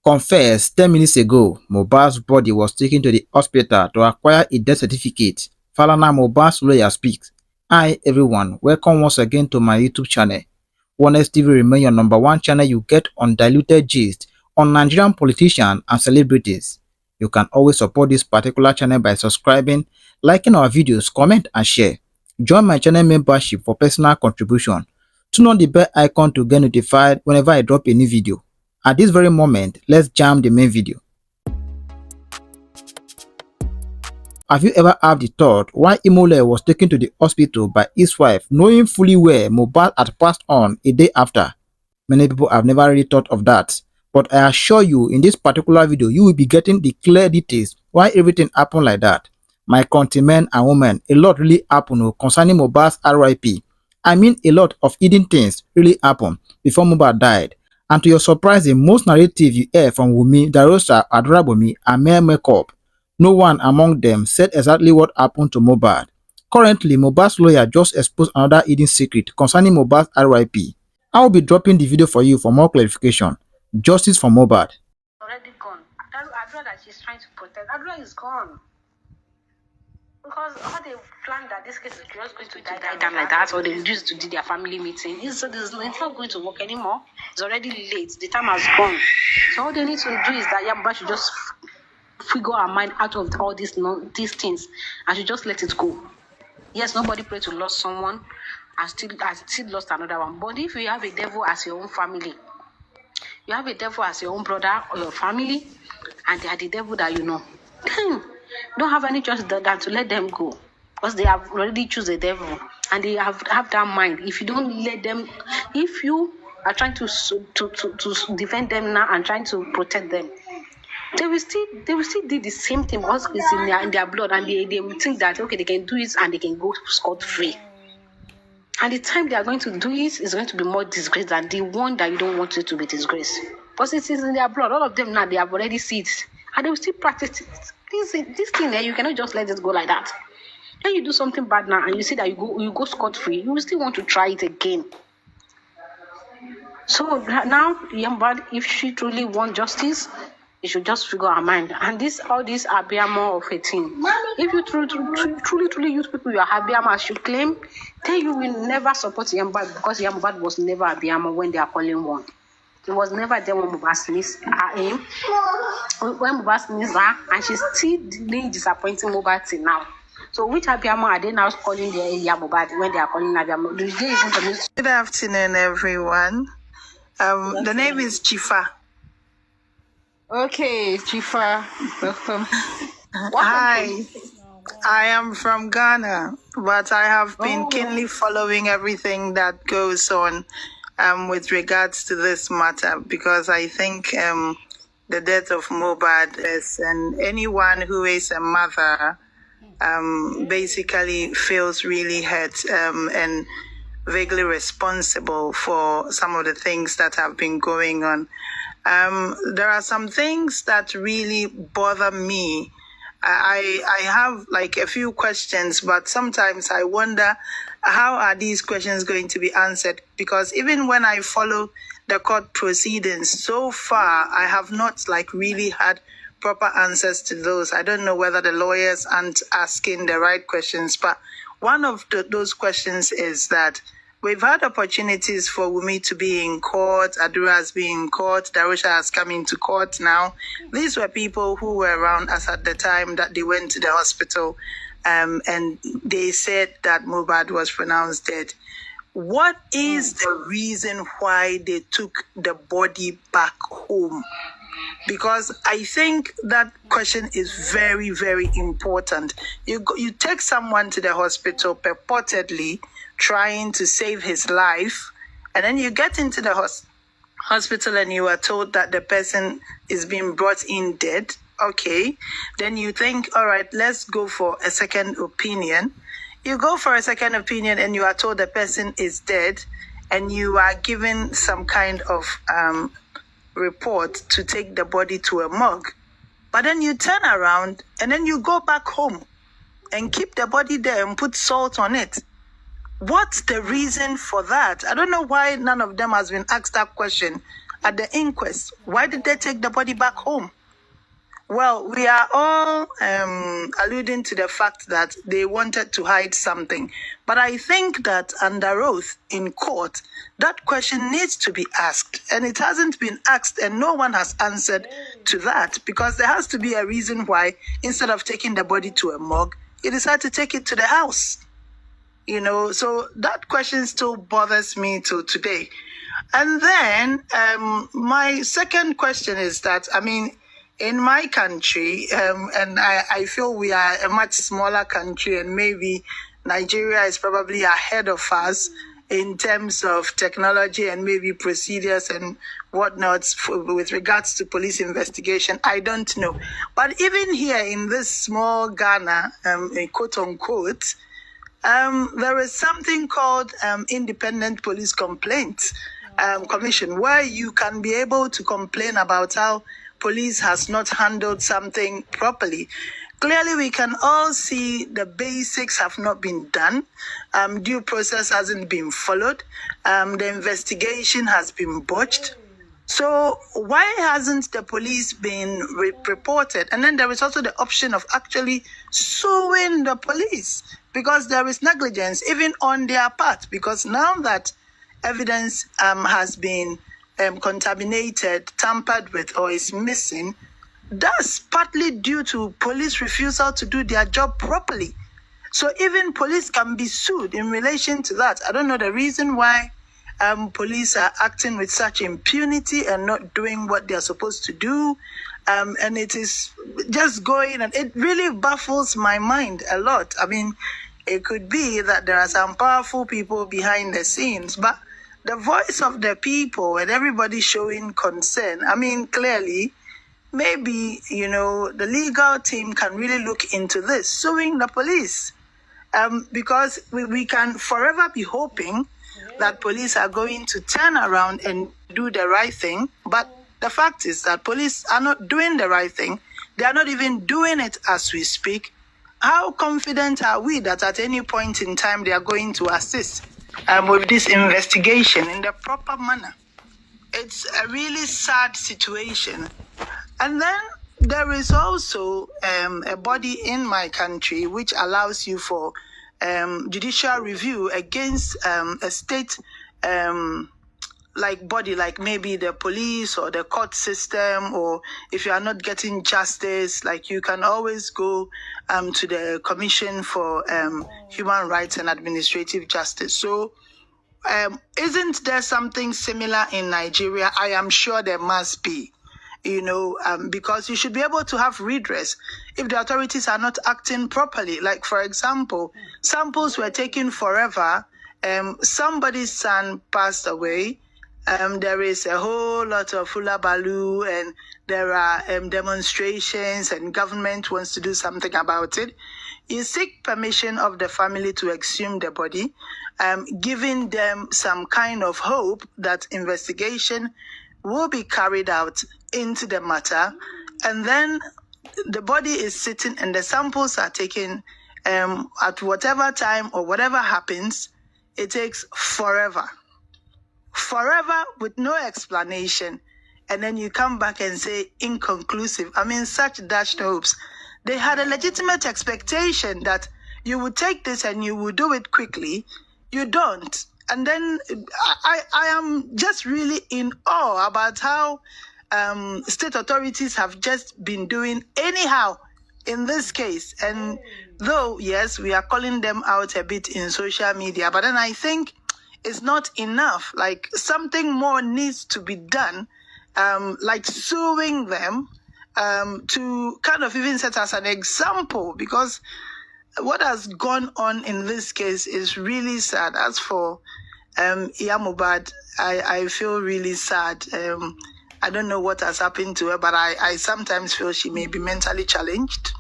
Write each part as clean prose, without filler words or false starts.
Confessed 10 minutes ago, Mohbad's body was taken to the hospital to acquire a death certificate. Falana, Mohbad's lawyer, speaks. Hi everyone, welcome once again to my YouTube channel. WUNMi TV remain your #1 channel you get undiluted gist on Nigerian politicians and celebrities. You can always support this particular channel by subscribing, liking our videos, comment and share. Join my channel membership for personal contribution. Turn on the bell icon to get notified whenever I drop a new video. At this very moment, let's jam the main video. Have you ever had the thought why Imole was taken to the hospital by his wife knowing fully well Mohbad had passed on a day after? Many people have never really thought of that, but I assure you in this particular video you will be getting the clear details why everything happened like that. My countrymen and women, a lot really happened concerning Mohbad's RIP. I mean a lot of hidden things really happened before Mohbad died. And to your surprise, the most narrative you hear from WUNMi, Darosa, Adorabomi, and mere makeup. No one among them said exactly what happened to Mohbad. Currently, Mohbad's lawyer just exposed another hidden secret concerning Mohbad's RIP. I will be dropping the video for you for more clarification. Justice for Mohbad. Already gone. Adra that she's trying to protect. Adra is gone. Because how they planned that this case is just going to die down like that, or they used to do their family meeting, it's not going to work anymore. It's already late. The time has gone. So all they need to do is that Yamba should just figure our mind out of all these things and should just let it go. Yes, nobody pray to lose someone. I still lost another one. But if you have a devil as your own family, you have a devil as your own brother or your family, and they are the devil that you know, then don't have any choice than to let them go, because they have already choose the devil and they have that mind. If you don't let them, if you are trying to defend them now and trying to protect them, they will still do the same thing because it's in their blood, and they will think that okay, they can do it and they can go scot-free. And the time they are going to do it is going to be more disgrace than the one that you don't want it to be disgrace. Because it is in their blood. All of them now, they have already seen it. And they will still practice it. This thing there, you cannot just let it go like that. When you do something bad now and you see that you go scot-free, you will still want to try it again. So now, Yamba, if she truly wants justice, you should just figure her mind. And all these Abiyamo of a thing. If you truly use people you are Abiyamo as you claim, then you will never support Yamba, because Yamba was never Abiyamo when they are calling one. It was never there when Mohbad sneezed her aim. When Mohbad sneezed her, and she's still disappointing Mohbad till now. So which Abiyamo are they now calling the Mohbad when they are calling Abiyamo? Do they even commit? Good afternoon, everyone. The name is Chifa. Okay, Chifa, welcome. Hi, I am from Ghana, but I have been keenly following everything that goes on with regards to this matter, because I think the death of Mohbad is, and anyone who is a mother basically feels really hurt and vaguely responsible for some of the things that have been going on. There are some things that really bother me. I have like a few questions, but sometimes I wonder how are these questions going to be answered? Because even when I follow the court proceedings, so far I have not like really had proper answers to those. I don't know whether the lawyers aren't asking the right questions, but one of those questions is that we've had opportunities for WUNMi to be in court, Adura has been in court, Darusha has come into court now. These were people who were around us at the time that they went to the hospital, and they said that Mohbad was pronounced dead. What is the reason why they took the body back home? Because I think that question is very, very important. You take someone to the hospital purportedly trying to save his life, and then you get into the hospital and you are told that the person is being brought in dead. Okay, then you think, all right, let's go for a second opinion. You go for a second opinion and you are told the person is dead, and you are given some kind of report to take the body to a morgue. But then you turn around and then you go back home and keep the body there and put salt on it. What's the reason for that? I don't know why none of them has been asked that question. at the inquest. Why did they take the body back home? Well, we are all alluding to the fact that they wanted to hide something. But I think that under oath in court, that question needs to be asked. And it hasn't been asked, and no one has answered to that, because there has to be a reason why, instead of taking the body to a morgue, you decide to take it to the house. So that question still bothers me till today. And then my second question is that, in my country, and I feel we are a much smaller country, and maybe Nigeria is probably ahead of us in terms of technology and maybe procedures and whatnot with regards to police investigation. I don't know. But even here in this small Ghana, quote unquote, there is something called Independent Police Complaints Commission, where you can be able to complain about how police has not handled something properly. Clearly, we can all see the basics have not been done. Due process hasn't been followed. The investigation has been botched. So why hasn't the police been reported? And then there is also the option of actually suing the police, because there is negligence even on their part, because now that evidence has been contaminated, tampered with, or is missing, that's partly due to police refusal to do their job properly. So even police can be sued in relation to that. I don't know the reason why police are acting with such impunity and not doing what they're supposed to do. And it is just going, and it really baffles my mind a lot. It could be that there are some powerful people behind the scenes, but the voice of the people and everybody showing concern, clearly, maybe, the legal team can really look into this, suing the police. Because we can forever be hoping that police are going to turn around and do the right thing. But the fact is that police are not doing the right thing. They are not even doing it as we speak. How confident are we that at any point in time they are going to assist with this investigation in the proper manner? It's a really sad situation. And then there is also a body in my country which allows you for judicial review against a state body, like maybe the police or the court system, or if you are not getting justice, you can always go to the Commission for Human Rights and Administrative Justice. So isn't there something similar in Nigeria? I am sure there must be. Because you should be able to have redress if the authorities are not acting properly. Like, for example, samples were taken forever. Somebody's son passed away. There is a whole lot of hula baloo, and there are demonstrations, and government wants to do something about it. You seek permission of the family to exhume the body, giving them some kind of hope that investigation will be carried out into the matter, and then the body is sitting and the samples are taken at whatever time or whatever happens. It takes forever with no explanation, and then you come back and say inconclusive. Such dashed hopes. They had a legitimate expectation that you would take this and you would do it quickly. You don't. And then I am just really in awe about how state authorities have just been doing anyhow in this case. And though, yes, we are calling them out a bit in social media, but then I think it's not enough. Something more needs to be done, like suing them to kind of even set as an example, because what has gone on in this case is really sad. As for Mohbad, I feel really sad. I don't know what has happened to her, but I sometimes feel she may be mentally challenged.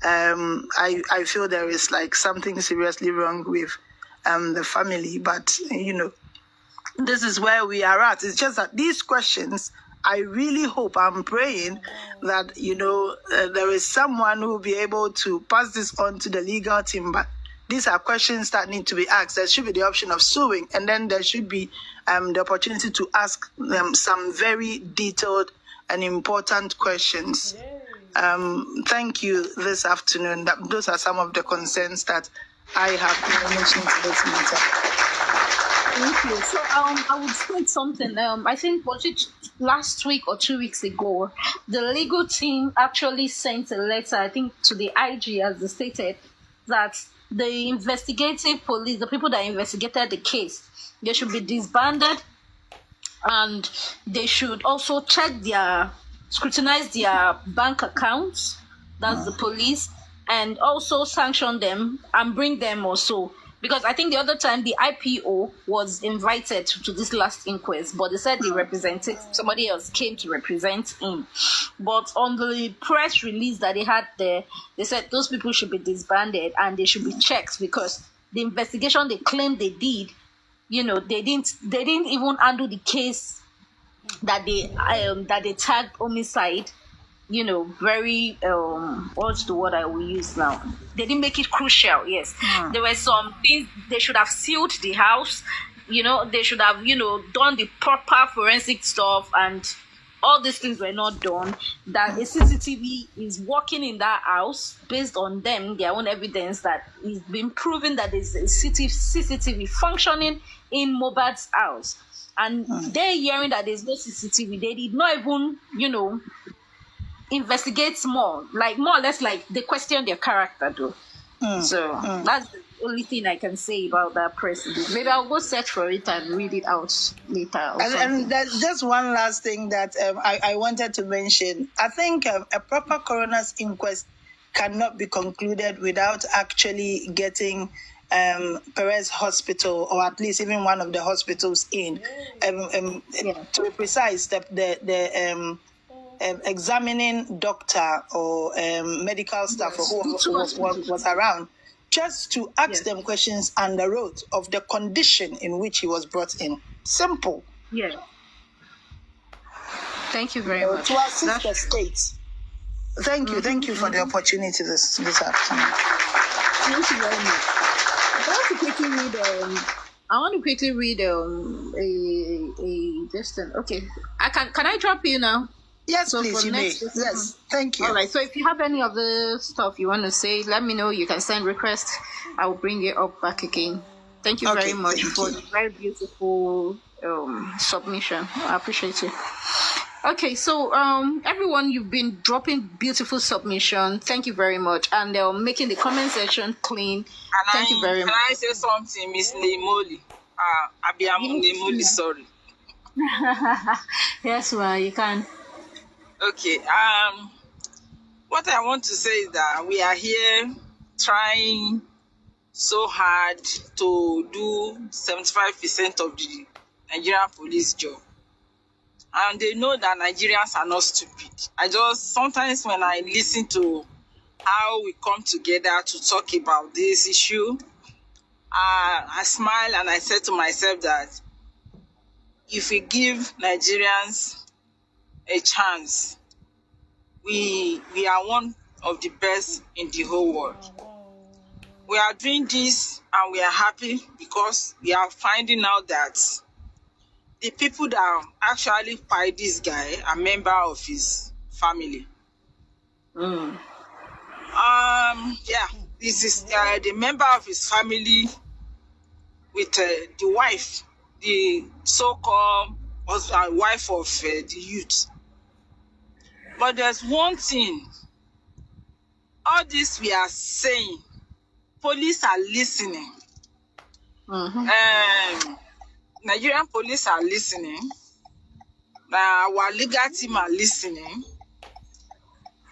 I feel there is something seriously wrong with the family, but this is where we are at. It's just that these questions, I really hope, I'm praying that, there is someone who will be able to pass this on to the legal team, but these are questions that need to be asked. There should be the option of suing, and then there should be the opportunity to ask them some very detailed and important questions. Thank you this afternoon. Those are some of the concerns that I have in relation to this matter. Thank you. So I would state something. I think was it last week or 2 weeks ago, the legal team actually sent a letter, I think, to the IG, as they stated, that the investigative police, the people that investigated the case, they should be disbanded, and they should also scrutinize their bank accounts. That's the police, and also sanction them and bring them also. Because I think the other time the IPO was invited to this last inquest, but they said the representative, somebody else came to represent him. But on the press release that they had there, they said those people should be disbanded and they should be checked, because the investigation they claimed they did, they didn't even handle the case that they tagged homicide. Very what's the word I will use now? They didn't make it crucial. Yes, there were some things they should have sealed the house. They should have done the proper forensic stuff, and all these things were not done. That a CCTV is working in that house based on their own evidence, that it's been proven that there's a CCTV functioning in Mohbad's house, and they're hearing that there's no CCTV. They did not even investigate more or less, like they question their character though. So that's the only thing I can say about that press release. Maybe I'll go search for it and read it out later. And there's just one last thing that I wanted to mention. I think a proper coroner's inquest cannot be concluded without actually getting Perez Hospital, or at least even one of the hospitals in. To be precise, the examining doctor or medical staff or who was around, just to ask them questions under oath of the condition in which he was brought in. Simple. Yeah. Thank you very much. To assist the state. Thank you for the opportunity this afternoon. Thank you very much. I want to quickly read a distance. Okay. Can I drop you now? Yes, so please, you may. Yes, thank you. All right, so if you have any other stuff you want to say, let me know. You can send requests. I will bring it up back again. Thank you very much for the very beautiful submission. I appreciate it. Okay, so everyone, you've been dropping beautiful submission. Thank you very much. And making the comment section clean. Thank you very much. Can I say something, Miss Nemoli? Abiamu Nemoli, sorry. Yes, well, you can. Okay. What I want to say is that we are here trying so hard to do 75% of the Nigerian police job. And they know that Nigerians are not stupid. Sometimes when I listen to how we come together to talk about this issue, I smile and I say to myself that if we give Nigerians a chance, we are one of the best in the whole world. We are doing this and we are happy because we are finding out that the people that actually fight this guy are members of his family. This is the member of his family with the wife, the so-called wife of the youth. But there's one thing, all this we are saying, police are listening. Nigerian police are listening. Our legal team are listening.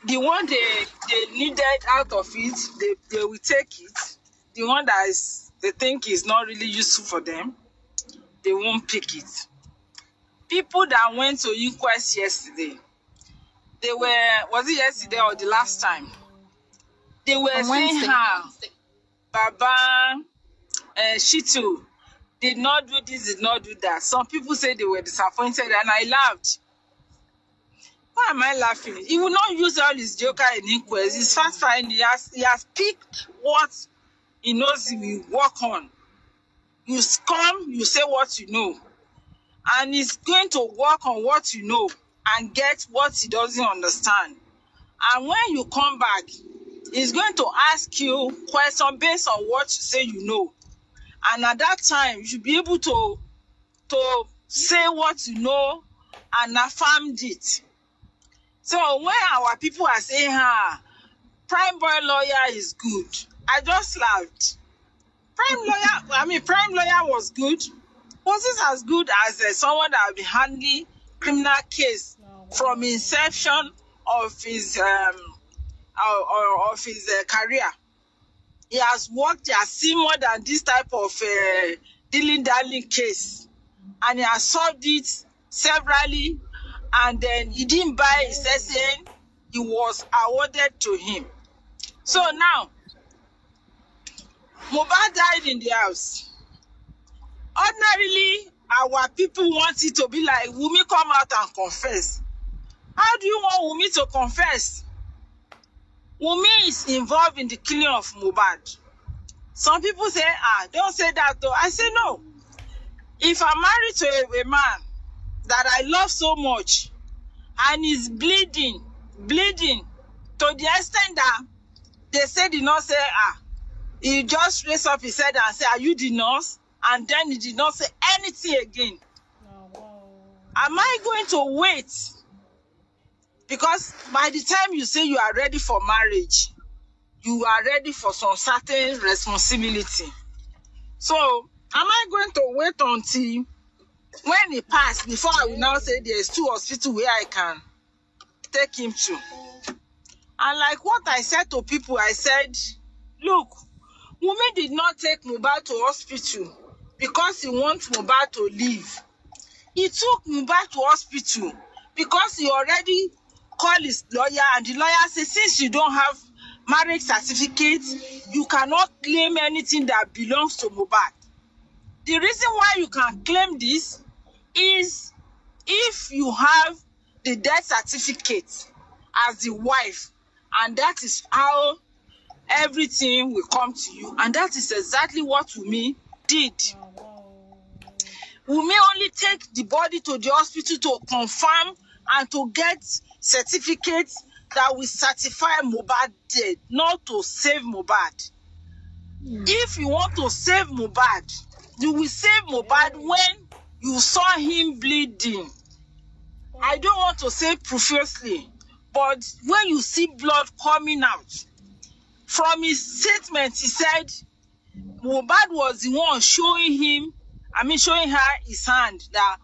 The one they needed out of it, they will take it. The one that they think is not really useful for them, they won't pick it. People that went to inquest yesterday, was it yesterday or the last time? They were saying how Baba Shitu did not do this, did not do that. Some people say they were disappointed, and I laughed. Why am I laughing? He will not use all his joker in inquest. He's fast finding. He has picked what he knows he will work on. You come, you say what you know, and he's going to work on what you know and get what he doesn't understand. And when you come back, he's going to ask you questions based on what you say you know. And at that time, you should be able to say what you know and affirm it. So when our people are saying, prime boy lawyer is good, I just laughed. Prime lawyer was good. Was it as good as someone that will be handling criminal case from inception of his career? He has worked, he has seen more than this type of dilly-dally case, and he has solved it severally, and then he didn't buy his SN, he was awarded to him. So now, Mohbad died in the house. Ordinarily, our people want it to be like, Wunmi come out and confess. How do you want Wunmi to confess? Wunmi is involved in the killing of Mohbad. Some people say, don't say that though. I say no. If I'm married to a man that I love so much, and he's bleeding to the extent that they say the nurse say, he just raised up his head and said, are you the nurse? And then he did not say anything again. Am I going to wait? Because by the time you say you are ready for marriage, you are ready for some certain responsibility. So, am I going to wait until when he passed before I will now say there's 2 hospitals where I can take him to? And like what I said to people, I said, look, Wunmi did not take Mohbad to hospital because he wants Mohbad to live. He took Mohbad to hospital because he already called his lawyer, and the lawyer said, since you don't have marriage certificate, you cannot claim anything that belongs to Mohbad. The reason why you can claim this is if you have the death certificate as the wife, and that is how everything will come to you. And that is exactly what Wunmi did. Wunmi only take the body to the hospital to confirm and to get certificates that will certify Mohbad dead, not to save Mohbad. If you want to save Mohbad, you will save Mohbad when you saw him bleeding. I don't want to say profusely, but when you see blood coming out, from his statement, he said Mohbad was the one showing her his hand that,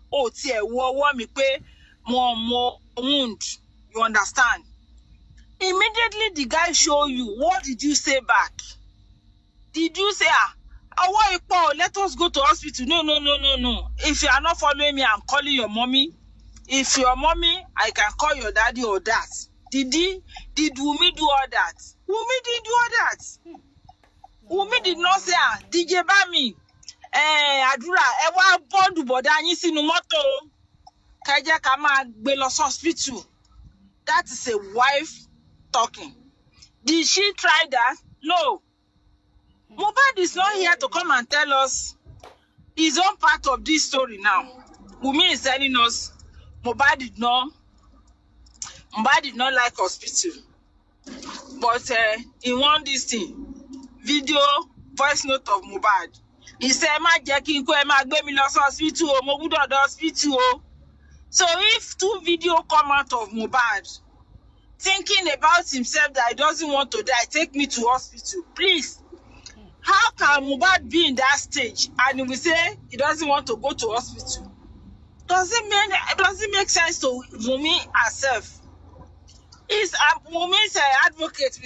more wound. You understand? Immediately the guy show you, what did you say back? Did you say, let us go to hospital? No. If you are not following me, I'm calling your mommy. If your mommy, I can call your daddy or that. Did Wunmi do all that? Wunmi did do all that. Wunmi did not say, DJ Bami, Adura, ewa bodu boda yin sinu moto. Kaja kama gbe lo hospital. That is a wife talking. Did she try that? No. Mohbad is not here to come and tell us his own part of this story now. Wunmi is telling us Mohbad did not like hospital. But he want this thing. Video, voice note of Mohbad. He said, ma jẹ́ kí n kó ẹ máa gbé mi lọ sí hospital o, mo gbọ́dọ̀ dé hospital o. So if 2 videos come out of Mohbad thinking about himself that he doesn't want to die, take me to hospital, please. How can Mohbad be in that stage and he will say he doesn't want to go to hospital? Does it make sense to Wunmi herself? Wunmi's advocate